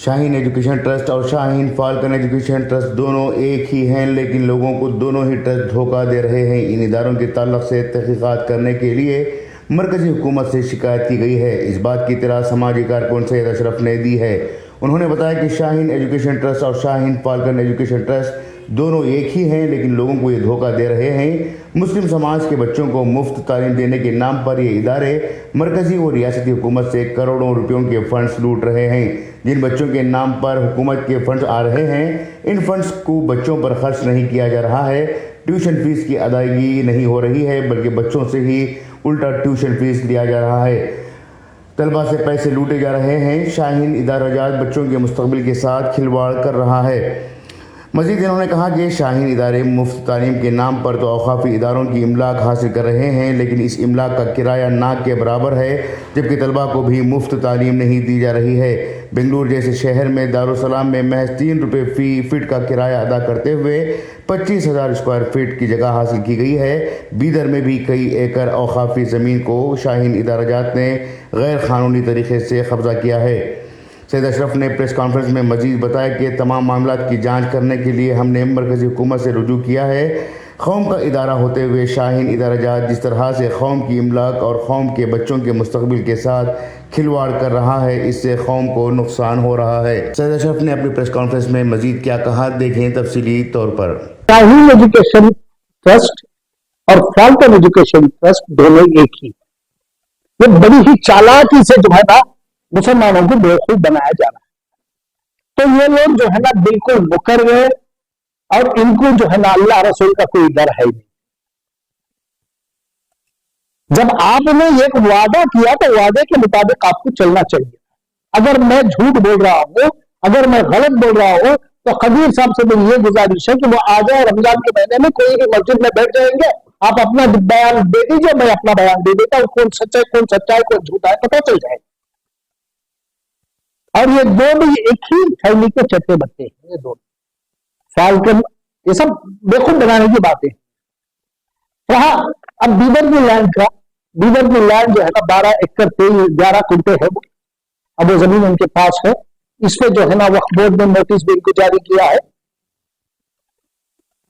Shaheen education trust और Shaheen falcon education trust दोनों एक ही हैं, लेकिन लोगों को दोनों ही ट्रस्ट धोखा दे रहे हैं। इन इदारों के ताल्लुक से तहकीकात करने के लिए मरकजी हुकूमत से शिकायत की गई है। इस बात की इत्तला समाजी कारकुन सैयद अशरफ ने दी है। उन्होंने बताया कि शाहीन एजुकेशन ट्रस्ट और शाहीन फाल्कन एजुकेशन ट्रस्ट दोनों एक ही हैं, लेकिन लोगों को ये धोखा दे रहे हैं। मुस्लिम समाज के बच्चों को मुफ्त तालीम देने के नाम पर ये इदारे मरकजी और रियासती हुकूमत से करोड़ों रुपयों के फंड्स लूट रहे हैं। जिन बच्चों के नाम पर हुकूमत के फंड्स आ रहे हैं, इन फंड्स को बच्चों पर खर्च नहीं किया जा रहा है। ट्यूशन फीस की अदायगी नहीं हो रही है, बल्कि बच्चों से ही उल्टा ट्यूशन फीस लिया जा रहा है। तलबा से पैसे लूटे जा रहे हैं। शाहीन इदारा जात बच्चों के मुस्तकबिल के साथ खिलवाड़ कर रहा है। मजीद इन्होंने कहा कि शाहीन इदारे मुफ्त तालीम के नाम पर तो औकाफी इदारों की इमलाक हासिल कर रहे हैं, लेकिन इस इमलाक का किराया नाक के बराबर है, जबकि तलबा को भी मुफ्त तालीम नहीं दी जा रही है। बेंगलुरु जैसे शहर में दारुसलाम में महज 3 रुपये फ़ी फीट का किराया अदा करते हुए 25,000 स्क्वायर फीट की जगह हासिल की गई है। बीदर में भी कई एकड़ औकाफी ज़मीन को शाहीन इदारा जात ने गैर कानूनी तरीके से कब्जा किया है। सैयद अशरफ ने प्रेस कॉन्फ्रेंस में मजीद बताया कि तमाम मामला की जांच करने के लिए हमने मरकजी हुकूमत से रुजू किया है। कौम का इदारा होते हुए शाहीन इदारा जात जिस तरह से कौम की इमलाक और कौम के बच्चों के मुस्तकबिल के साथ खिलवाड़ कर रहा है, इससे कौम को नुकसान हो रहा है। सैयद अशरफ ने अपनी प्रेस कॉन्फ्रेंस में मजीद क्या कहा, देखें तफसीली तौर पर। शाहीन एजुकेशन ट्रस्ट और फाल्कन एजुकेशन ट्रस्ट दोनों एक ही, ये बड़ी ही चालाकी से जो है ना मुसलमानों को बेवकूफ बनाया जा रहा है। तो ये लोग जो है ना बिल्कुल मुकर गए और इनको जो है ना अल्लाह रसूल का कोई डर है नहीं। जब आपने एक वादा किया तो वादे के मुताबिक आपको चलना चाहिए। अगर मैं झूठ बोल रहा हूं, अगर मैं गलत बोल रहा हूं, तो खबीर साहब से मेरी ये गुजारिश है कि वो आ जाए रमजान के महीने में, कोई भी मस्जिद में बैठ जाएंगे, आप अपना बयान दे दीजिए, मैं अपना बयान दे देता हूं। कौन सच्चा है, कौन सच्चा है, कौन झूठा है, पता चल जाएगा। और ये दोनों एक ही थैली के चट्टे बट्टे हैं। ये दोनों फाल्कन, ये सब बेवकूफ बनाने की बातें। रहा अब बीदर की लैंड का, बीदर की लैंड जो है ना 12 एकड़ 11 कुंटे है वो, अब वो जमीन उनके पास है। इस पे जो है ना वक्फ बोर्ड ने नोटिस भी इनको जारी किया है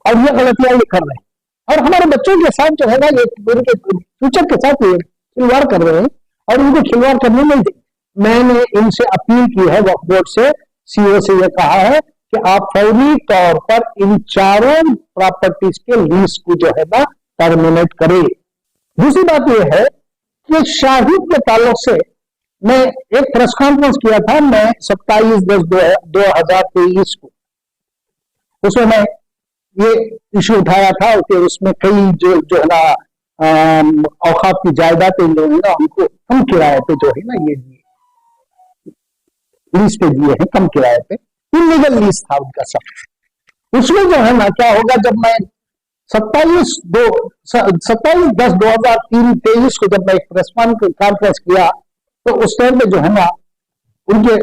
और ये गलतियां ये कर रहे हैं और हमारे बच्चों के साथ जो है ना ये उनके फ्यूचर के साथ ये खिलवाड़ कर रहे हैं और उनको खिलवाड़ करने नहीं देंगे। मैंने इनसे अपील की है, वक्फ बोर्ड से, सीओ से, यह कहा है कि आप फौरी तौर पर इन चारों प्रॉपर्टीज के लीज को जो है ना टर्मिनेट करें। दूसरी बात यह है कि शाहिद के ताल्लुक से मैं एक प्रेस कॉन्फ्रेंस किया था, मैं 27/10/2023 को, उसमें मैं ये इशू उठाया था कि उसमें कई जो है ना औकात की जायदाद इन लोगों ने हमको कम किराए पे जो है ना ये लीज पे दिए हैं, कम किराए पे, इलीगल लीज था उनका सब। उसमें जो है ना क्या होगा, जब मैं 27/10/2023 को जब मैं एक प्रेस कॉन्फ्रेंस किया तो उस टाइम पे जो है ना उनके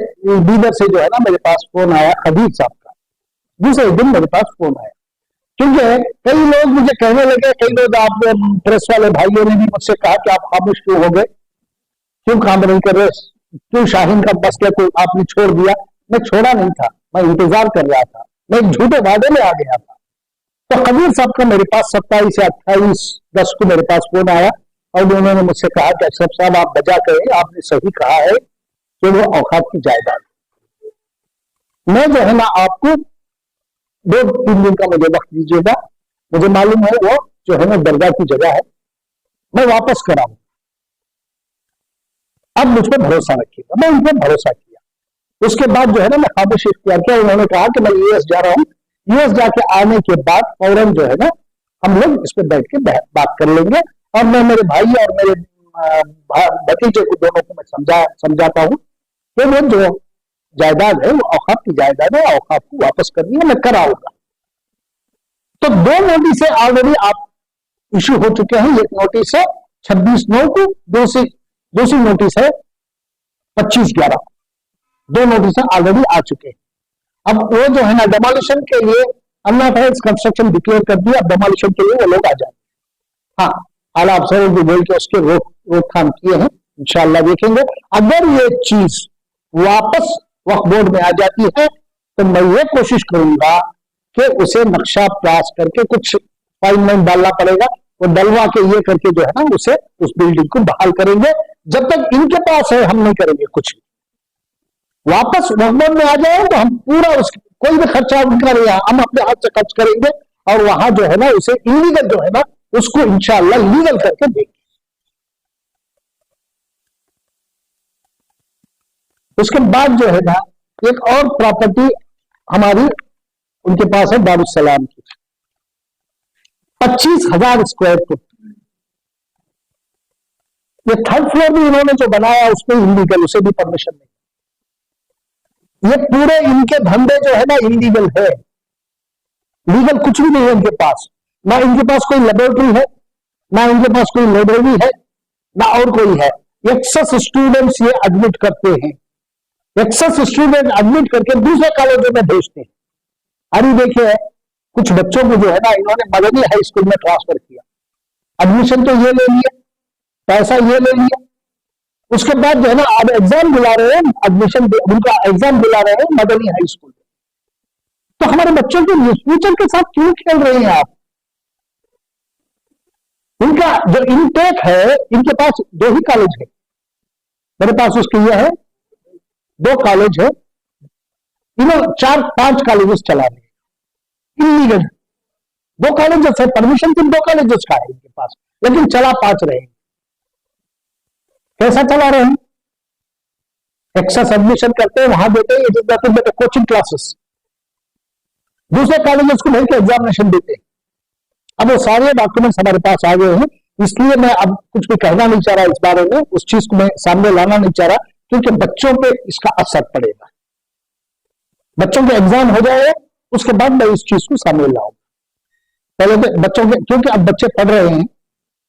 लीडर से जो है ना मेरे पास फोन आया, खबीर साहब का। दूसरे दिन मेरे पास फोन आया, क्योंकि कई लोग मुझे कहने लगे, कई लोग आप प्रेस वाले भाइयों ने भी मुझसे कहा कि आप खामोश क्यों हो गए, क्यों काम नहीं कर रहे, क्यों शाहीन का मसले को आपने छोड़ दिया। मैं छोड़ा नहीं था, मैं इंतजार कर रहा था, मैं एक झूठे वादे में आ गया था। तो खबीर साहब का मेरे पास 27 या 28/10 को मेरे पास फोन आया और उन्होंने मुझसे कहा कि अशरफ साहब आप बजा करें, आपने सही कहा है कि वो औकात की जायदाद। मैं जो है ना आपको 2-3 दिन का मुझे वक्त दीजिएगा, मुझे मालूम है वो जो है ना दरगाह की जगह है, मैं वापस कराऊं। अब मुझ पर भरोसा रखिएगा। मैं उन पर भरोसा किया। उसके बाद जो है ना मैं खामोशी इख्तियार किया। उन्होंने कहा कि मैं यूएस जा रहा हूं, यूएस जाके आने के बाद फौरन जो है ना हम लोग इस पर बैठ के बात कर लेंगे और मैं मेरे भाई और मेरे भतीजे को दोनों को मैं समझाता हूं कि वो जो जायदाद है वो औकात की जायदाद है, औकात को वापस करनी है, मैं कराऊंगा। तो 2 नोटिस ऑलरेडी आप इश्यू हो चुके हैं। एक नोटिस है 26/9 को, दूसरी नोटिस है 25/11 को। 2 नोटिस ऑलरेडी आ चुके हैं। अब वो जो है ना डेमोलिशन के लिए अल्लाह कंस्ट्रक्शन डिक्लेयर कर दिया, अब डेमोलिशन के लिए वो लोग आ जाए। हाँ, आला अफसरों को बोल के उसके रोकथाम किए हैं, इंशाअल्लाह देखेंगे। अगर ये चीज वापस वक्फ बोर्ड में आ जाती है, तो मैं ये कोशिश करूंगा कि उसे नक्शा पास करके कुछ फाइन डालना पड़ेगा, वो डलवा के ये करके जो है ना उसे उस बिल्डिंग को बहाल करेंगे। जब तक इनके पास है हम नहीं करेंगे कुछ। वापस वक्फ बोर्ड में आ जाए तो हम पूरा उस कोई भी खर्चा उनका नहीं है, हम अपने हाथ से खर्च करेंगे और वहां जो है ना उसे इलीगल जो है ना उसको इंशाअल्लाह लीगल करके देंगे। उसके बाद जो है ना एक और प्रॉपर्टी हमारी उनके पास है दारुस्सलाम की, 25,000 स्क्वायर फुट। ये थर्ड फ्लोर भी इन्होंने जो बनाया उसमें इलीगल, उसे भी परमिशन नहीं। ये पूरे इनके धंधे जो है ना इलीगल है, लीगल कुछ भी नहीं है इनके पास। ना इनके पास कोई लेबोरेटरी है, ना इनके पास कोई लाइब्रेरी है, ना और कोई है। एक्सेस स्टूडेंट्स ये एडमिट करते हैं, एक्सेस स्टूडेंट एडमिट करके दूसरे कॉलेजों में भेजते हैं। अभी देखिए कुछ बच्चों को जो है ना इन्होंने मदनी हाई स्कूल में ट्रांसफर किया, एडमिशन तो ये ले लिया, पैसा ये ले लिया, उसके बाद जो है ना अब एग्जाम दिला रहे हैं, एडमिशन उनका एग्जाम दिला रहे हैं मदनी हाई स्कूल में। तो हमारे बच्चों के फ्यूचर के साथ क्यों खेल रहे हैं आप? इनका जो इनटेक है, इनके पास 2 ही कॉलेज है, मेरे पास उसके ये है 2 कॉलेज है, इन्होंने 4-5 कॉलेजेस चला रहे हैं इलीगल। 2 कॉलेजेस है, परमिशन सिर्फ 2 कॉलेजेस का है इनके पास, लेकिन चला 5 रहे हैं। कैसा चला रहे हैं? एक्सेस एडमिशन करते हैं, वहां देते हैं कोचिंग क्लासेस, दूसरे कॉलेजेस को भेज के एग्जामिनेशन देते हैं। अब वो सारे डॉक्यूमेंट्स हमारे पास आ गए हैं, इसलिए मैं अब कुछ भी कहना नहीं चाह रहा इस बारे में, उस चीज को मैं सामने लाना नहीं चाह रहा, क्योंकि बच्चों पे इसका असर पड़ेगा। बच्चों के एग्जाम हो जाए उसके बाद मैं इस चीज को सामने लाऊंगा। पहले तो बच्चों के, क्योंकि अब बच्चे पढ़ रहे हैं,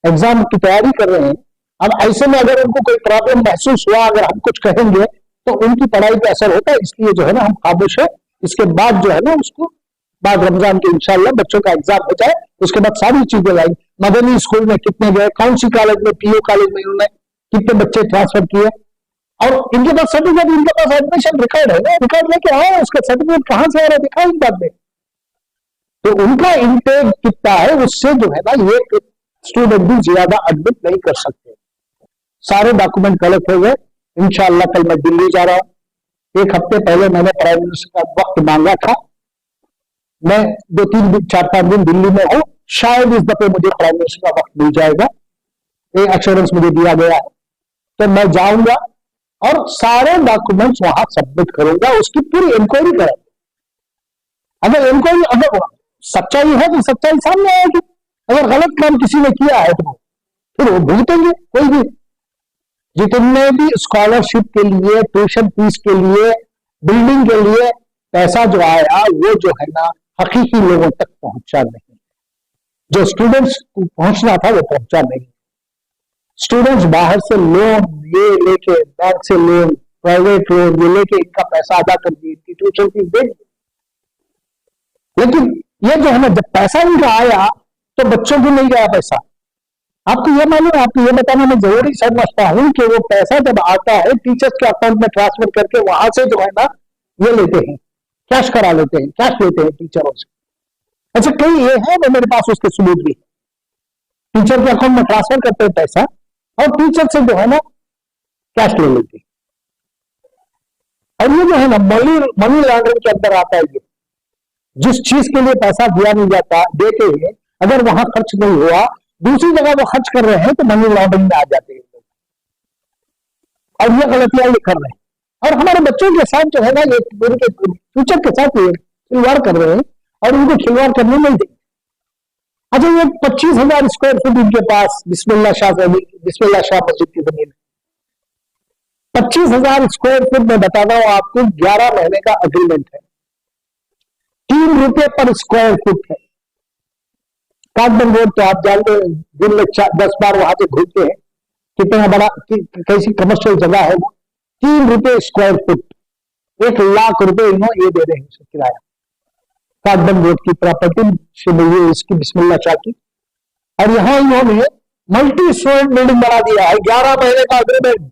एग्जाम की तैयारी कर रहे हैं, अब ऐसे में अगर उनको कोई प्रॉब्लम महसूस हुआ, अगर हम कुछ कहेंगे तो उनकी पढ़ाई पे असर होता है। इसलिए जो है ना हम खामोश है, इसके बाद जो है ना उसको बाद रमजान के इंशाल्लाह बच्चों का एग्जाम हो जाए, उसके बाद सारी चीजें आई। मदनी स्कूल में कितने गए, कौन सी कॉलेज में, पीयू कॉलेज में इन्होंने कितने बच्चे ट्रांसफर किए, और इनके पास सर्टिफिकेट, इनके पास एडमिशन रिकॉर्ड है, रिकॉर्ड लेके आओ, उसका सर्टिफिकेट कहां से आ रहा है दिखाओ इन बात में। तो उनका इंटेक कितना है उससे जो है ना ये स्टूडेंट भी ज्यादा एडमिट नहीं कर सकते। सारे डॉक्यूमेंट कलेक्ट हो गए, इंशाअल्लाह कल मैं दिल्ली जा रहा हूं। 1 हफ्ते पहले मैंने प्राइम मिनिस्टर का वक्त मांगा था, मैं 2-3 दिन 4-5 दिन दिल्ली में हूं, शायद इस दफे मुझे प्राइम मिनिस्टर का वक्त मिल जाएगा, एक एश्योरेंस मुझे दिया गया है। तो मैं जाऊंगा और सारे डॉक्यूमेंट्स वहां सबमिट करूंगा, उसकी पूरी इंक्वायरी करेंगे। अगर इंक्वायरी अगर सच्चाई है तो सच्चाई सामने आएगी, अगर गलत काम किसी ने किया है तो फिर वो भुगतेंगे। कोई भी जितने भी स्कॉलरशिप के लिए, ट्यूशन फीस के लिए, बिल्डिंग के लिए पैसा जो आया वो जो है ना हकीकी लोगों तक पहुंचा नहीं, जो स्टूडेंट्स को पहुंचना था वो पहुंचा नहीं। स्टूडेंट्स बाहर से लोन ये लेके, बैंक से लोन, प्राइवेट लोन ये लेके इनका पैसा अदा कर दिए, इनकी ट्यूशन फीस दे दी, लेकिन ये जो है ना जब पैसा इनका आया तो बच्चों को नहीं गया पैसा। आपको ये मालूम है, आपको ये बताना मैं जरूरी समझता हूं कि वो पैसा जब आता है टीचर्स के अकाउंट में ट्रांसफर करके वहां से जो है ना ये लेते हैं, कैश करा लेते हैं, कैश लेते हैं टीचरों से। अच्छा कहीं ये है वो मेरे पास उसके सबूत भी, टीचर के अकाउंट में ट्रांसफर करते हैं पैसा और टीचर से जो है ना कैश ले लेते हैं। और ये जो है ना मनी लॉन्ड्रिंग के अंदर आता है। ये जिस चीज के लिए पैसा दिया नहीं जाता, देते हैं, अगर वहां खर्च नहीं हुआ दूसरी जगह वो खर्च कर रहे हैं तो मनी लॉन्ड्रिंग में आ जाते हैं लोग, और ये गलतियां ये कर रहे हैं। और हमारे बच्चों के साथ जो है ना ये उनके फ्यूचर के साथ ये खिलवाड़ कर रहे हैं और उनको खिलवाड़ करने नहीं देंगे। अच्छा ये 25,000 स्क्वायर फुट इनके पास बिस्मिल्लाह शाह मस्जिद की जमीन है। 25,000 स्क्वायर फुट में बता रहा हूं आपको, 11 महीने का अग्रीमेंट है, 3 रुपए पर स्क्वायर फुट है। काटबन रोड तो आप जानते हैं, दिन में 10 बार वहां से घूमते हैं, कितना बड़ा कैसी कमर्शियल जगह है वो। 3 रुपए स्क्वायर फुट, 1 लाख रुपए इन्होंने ये दे रहे हैं किराया। काटबन रोड की प्रॉपर्टी से मिली इसकी बिस्मिल्लाह शाह की, और यहां इन्होंने मल्टी स्टोरेज बिल्डिंग बना दिया है। 11 महीने का अग्रीमेंट।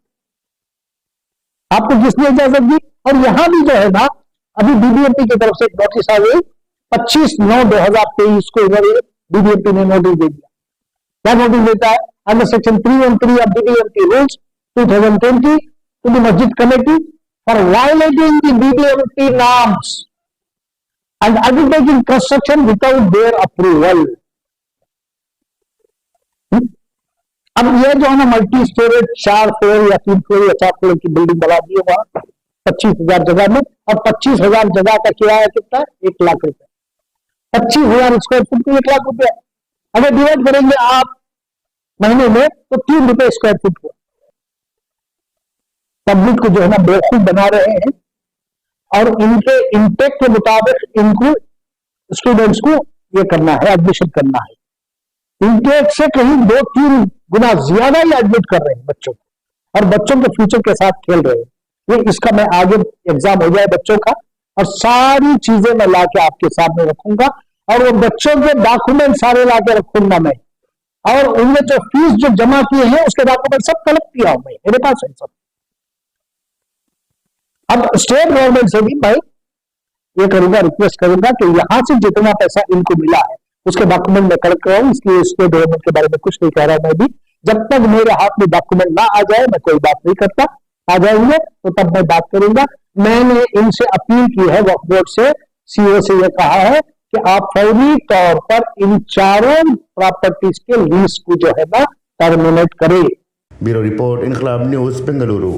आपको किसने इजाजत दी? और यहां भी जो है ना, अभी बीबीएमपी की तरफ से एक नोटिस आ गई, 25/9/2023 को इन्होंने बीबीएमपी ने नोटिस दे दिया। क्या नोटिस देता है? Under section 313 of BBMP rules 2020 to the masjid committee for violating the BBMP norms and undertaking construction without their approval. अब ये जो है ना मल्टी स्टोरेज 4 फ्लोर या 3 फ्लोर या 4 फ्लोर की बिल्डिंग बना दी है वहां 25,000 जगह में, और 25,000 जगह का किराया कितना है? 1 लाख रुपए। 25,000 स्क्वायर फुट को 1 लाख रुपया। अगर डिवाइड करेंगे आप महीने में तो 3 रुपए स्क्वायर फुट हुआ। पब्लिक को जो है ना बेवकूफ बना रहे हैं, और इनके इंटेक के मुताबिक इनको स्टूडेंट्स को ये करना है, एडमिशन करना है। इंटेक से कहीं 2-3 गुना ज्यादा ही एडमिट कर रहे हैं बच्चों को, और बच्चों के फ्यूचर के साथ खेल रहे हैं। ये इसका मैं आगे एग्जाम हो जाए बच्चों का, और सारी चीजें मैं लाके आपके सामने रखूंगा, और वो बच्चों के डॉक्यूमेंट सारे लाके रखूंगा मैं, और उनमें जो फीस जो जमा किए हैं उसके डॉक्यूमेंट सब कलेक्ट किया हूं मैं, मेरे पास है सब। अब स्टेट गवर्नमेंट से भी मैं ये करूंगा, रिक्वेस्ट करूंगा कि यहां से जितना पैसा इनको मिला है उसके डॉक्यूमेंट में कलेक्ट कराऊं। इसलिए स्टेट गवर्नमेंट के बारे में कुछ नहीं कह रहा मैं भी। जब तक मेरे हाथ में डॉक्यूमेंट ना आ जाए मैं कोई बात नहीं करता। आ जाएंगे तो तब मैं बात करूंगा। मैंने इनसे अपील की है, वक्फ बोर्ड से, सीओ से यह कहा है कि आप फौरी तौर पर इन चारों प्रॉपर्टीज के लीज को जो है ना टर्मिनेट करें। ब्यूरो रिपोर्ट, इनकलाब न्यूज, बेंगलुरु।